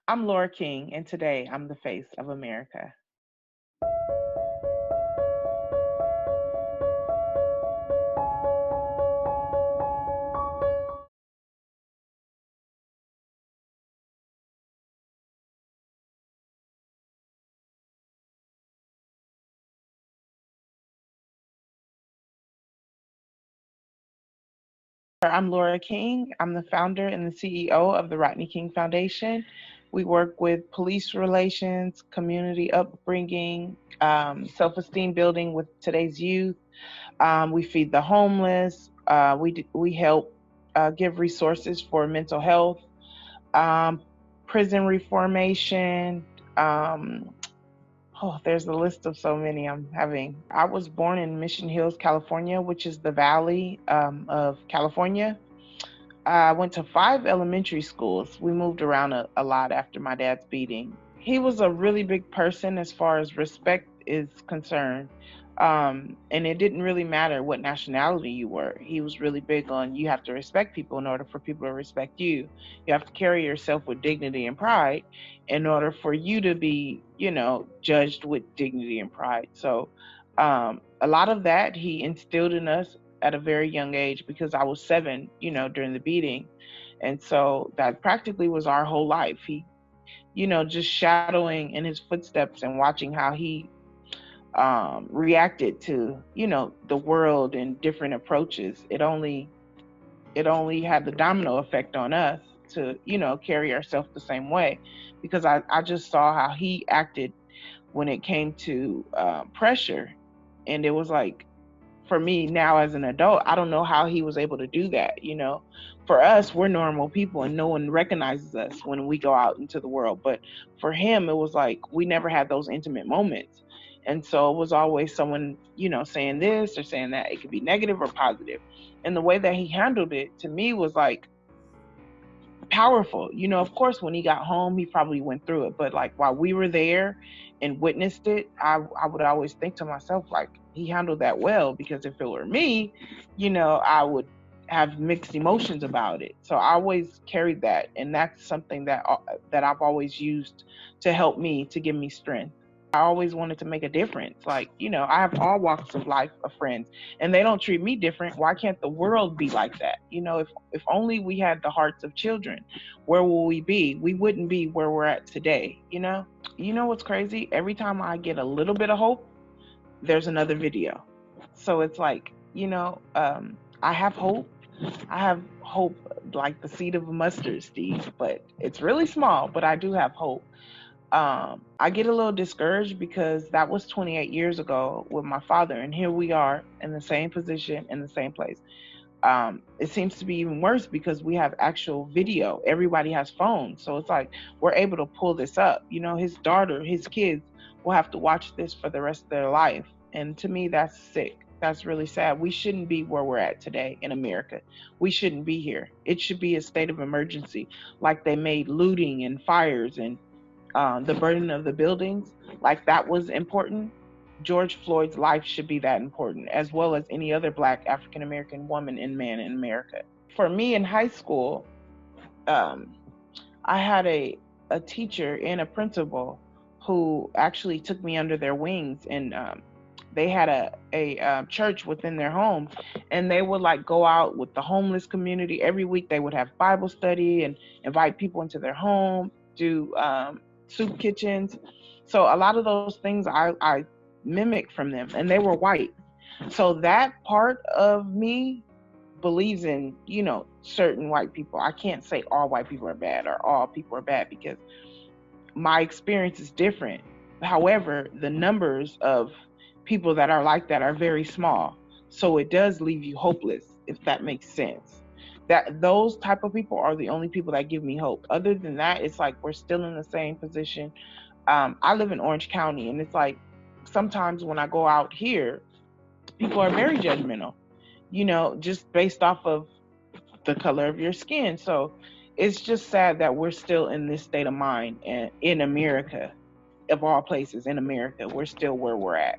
I'm Lora King, and today I'm the face of America. I'm Lora King. I'm the founder and the CEO of the Rodney King Foundation. We work with police relations, community upbringing, self esteem building with today's youth. We feed the homeless. We help give resources for mental health, um, prison reformation. Um, Oh, there's a list of so many I'm having. I was born in Mission Hills, California, which is the valley of California. I went to 5 elementary schools. We moved around a lot after my dad's beating. He was a really big person as far as respect is concerned. And it didn't really matter what nationality you were. He was really big on you have to respect people in order for people to respect you. You have to carry yourself with dignity and pride in order for you to be, judged with dignity and pride. So a lot of that he instilled in us at a very young age because I was 7, during the beating. And so that practically was our whole life. He, just shadowing in his footsteps and watching how he reacted to, the world and different approaches. It only had the domino effect on us to, carry ourselves the same way because I just saw how he acted when it came to pressure. And it was like, for me now as an adult, I don't know how he was able to do that. For us, we're normal people and no one recognizes us when we go out into the world. But for him, it was like we never had those intimate moments. And so it was always someone, saying this or saying that. It could be negative or positive. And the way that he handled it to me was like powerful. Of course, when he got home, he probably went through it. But like while we were there and witnessed it, I would always think to myself, like, he handled that well, because if it were me, I would have mixed emotions about it. So I always carried that. And that's something that I've always used to help me, to give me strength. I always wanted to make a difference. Like, I have all walks of life of friends and they don't treat me different. Why can't the world be like that? If only we had the hearts of children, where will we be? We wouldn't be where we're at today. What's crazy? Every time I get a little bit of hope, there's another video. So it's like, I have hope. I have hope like the seed of a mustard seed, but it's really small, but I do have hope. I get a little discouraged because that was 28 years ago with my father, and here we are in the same position, in the same place. It seems to be even worse because we have actual video. Everybody has phones. So it's like we're able to pull this up. His daughter, his kids will have to watch this for the rest of their life. And to me, that's sick. That's really sad. We shouldn't be where we're at today in America. We shouldn't be here. It should be a state of emergency, like they made looting and fires and the burden of the buildings, like that was important. George Floyd's life should be that important, as well as any other Black African American woman and man in America. For me in high school, um, I had a teacher and a principal who actually took me under their wings, and they had a church within their home, and they would like go out with the homeless community every week. They would have Bible study and invite people into their home, do soup kitchens. So a lot of those things I mimicked from them, and they were white. So that part of me believes in, certain white people. I can't say all white people are bad or all people are bad because my experience is different. However, the numbers of people that are like that are very small. So it does leave you hopeless, if that makes sense. That those type of people are the only people that give me hope. Other than that, it's like we're still in the same position. I live in Orange County, and it's like sometimes when I go out here, people are very judgmental, just based off of the color of your skin. So it's just sad that we're still in this state of mind, and in America, of all places in America, we're still where we're at.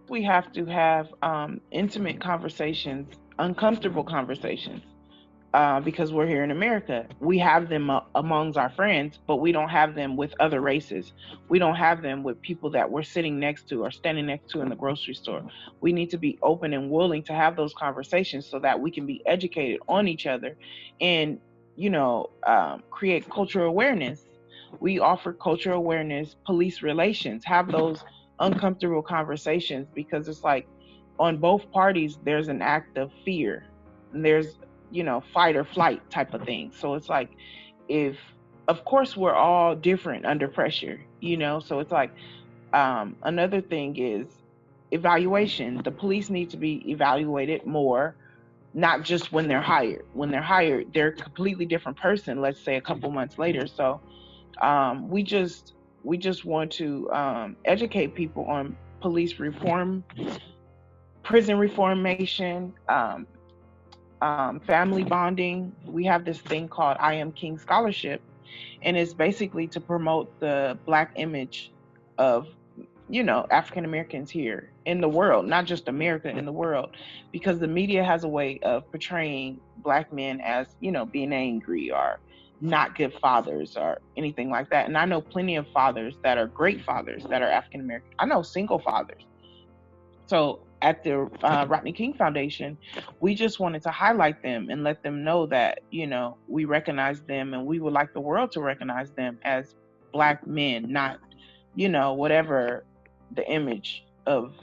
We have to have intimate conversations, uncomfortable conversations. because we're here in America. We have them amongst our friends, but we don't have them with other races. We don't have them with people that we're sitting next to or standing next to in the grocery store. We need to be open and willing to have those conversations so that we can be educated on each other and, create cultural awareness. We offer cultural awareness, police relations, have those uncomfortable conversations because it's like on both parties, there's an act of fear. And there's fight or flight type of thing. So it's like, if, of course, we're all different under pressure, so it's like, another thing is evaluation. The police need to be evaluated more, not just when they're hired. When they're hired, they're a completely different person, let's say a couple months later. So we just want to educate people on police reform, prison reformation, family bonding. We have this thing called I Am King Scholarship, and it's basically to promote the Black image of African Americans here in the world, not just America, in the world, because the media has a way of portraying Black men as being angry or not good fathers or anything like that. And I know plenty of fathers that are great fathers that are African American. I know single fathers. So at the Rodney King Foundation, we just wanted to highlight them and let them know that, we recognize them and we would like the world to recognize them as Black men, not, whatever the image of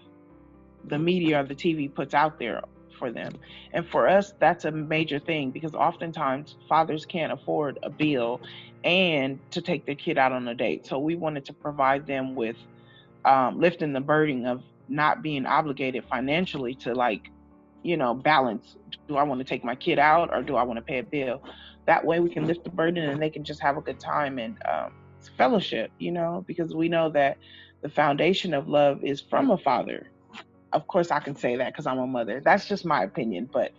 the media or the TV puts out there for them. And for us, that's a major thing because oftentimes fathers can't afford a bill and to take their kid out on a date. So we wanted to provide them with lifting the burden of not being obligated financially to balance. Do I want to take my kid out or do I want to pay a bill? That way we can lift the burden and they can just have a good time and fellowship, because we know that the foundation of love is from a father. Of course, I can say that because I'm a mother. That's just my opinion. But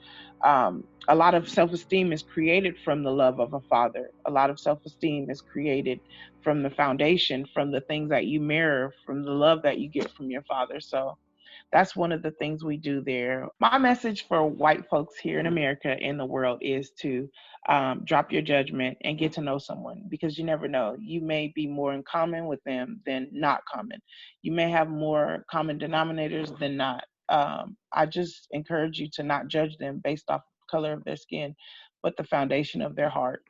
a lot of self esteem is created from the love of a father. A lot of self esteem is created from the foundation, from the things that you mirror, from the love that you get from your father. So that's one of the things we do there. My message for white folks here in America and the world is to drop your judgment and get to know someone because you never know. You may be more in common with them than not common. You may have more common denominators than not. I just encourage you to not judge them based off the color of their skin, but the foundation of their heart.